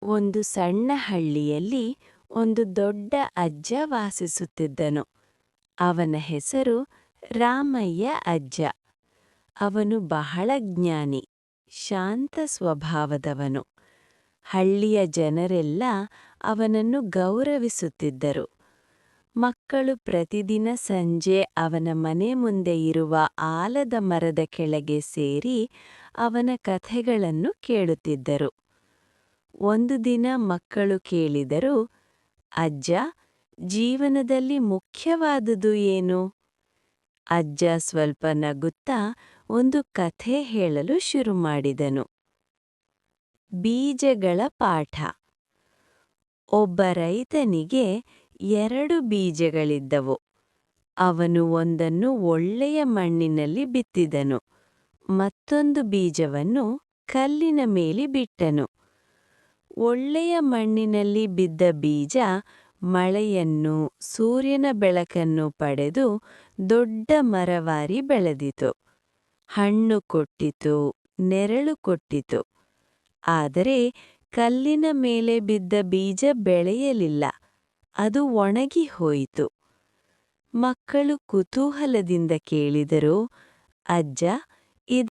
ಒಂದು ಸಣ್ಣ ಹಳ್ಳಿಯಲ್ಲಿ ಒಂದು ದೊಡ್ಡ ಅಜ್ಜ ವಾಸಿಸುತ್ತಿದ್ದನು. ಅವನ ಹೆಸರು ರಾಮಯ್ಯ ಅಜ್ಜ. ಅವನು ಬಹಳ ಜ್ಞಾನಿ, ಶಾಂತ ಸ್ವಭಾವದವನು. ಹಳ್ಳಿಯ ಜನರೆಲ್ಲ ಅವನನ್ನು ಗೌರವಿಸುತ್ತಿದ್ದರು. ಮಕ್ಕಳು ಪ್ರತಿದಿನ ಸಂಜೆ ಅವನ ಮನೆ ಮುಂದೆ ಇರುವ ಆಲದ ಮರದ ಕೆಳಗೆ ಸೇರಿ ಅವನ ಕಥೆಗಳನ್ನು ಕೇಳುತ್ತಿದ್ದರು. ಒಂದು ದಿನ ಮಕ್ಕಳು ಕೇಳಿದರು, ಅಜ್ಜ, ಜೀವನದಲ್ಲಿ ಮುಖ್ಯವಾದುದು ಏನು? ಅಜ್ಜ ಸ್ವಲ್ಪ ನಗುತ್ತಾ ಒಂದು ಕಥೆ ಹೇಳಲು ಶುರು ಮಾಡಿದನು. ಬೀಜಗಳ ಪಾಠ. ಒಬ್ಬ ರೈತನಿಗೆ 2 ಬೀಜಗಳಿದ್ದವು. ಅವನು ಒಂದನ್ನು ಒಳ್ಳೆಯ ಮಣ್ಣಿನಲ್ಲಿ ಬಿತ್ತಿದನು, ಮತ್ತೊಂದು ಬೀಜವನ್ನು ಕಲ್ಲಿನ ಮೇಲೆ ಬಿಟ್ಟನು. ಒಳ್ಳೆಯ ಮಣ್ಣಿನಲ್ಲಿ ಬಿದ್ದ ಬೀಜ ಮಳೆಯನ್ನು, ಸೂರ್ಯನ ಬೆಳಕನ್ನು ಪಡೆದು ದೊಡ್ಡ ಮರವಾಗಿ ಬೆಳೆದಿತು. ಹಣ್ಣು ಕೊಟ್ಟಿತು, ನೆರಳು ಕೊಟ್ಟಿತು. ಆದರೆ ಕಲ್ಲಿನ ಮೇಲೆ ಬಿದ್ದ ಬೀಜ ಬೆಳೆಯಲಿಲ್ಲ, ಅದು ಒಣಗಿ ಹೋಯಿತು. ಮಕ್ಕಳು ಕುತೂಹಲದಿಂದ ಕೇಳಿದರು, ಅಜ್ಜ,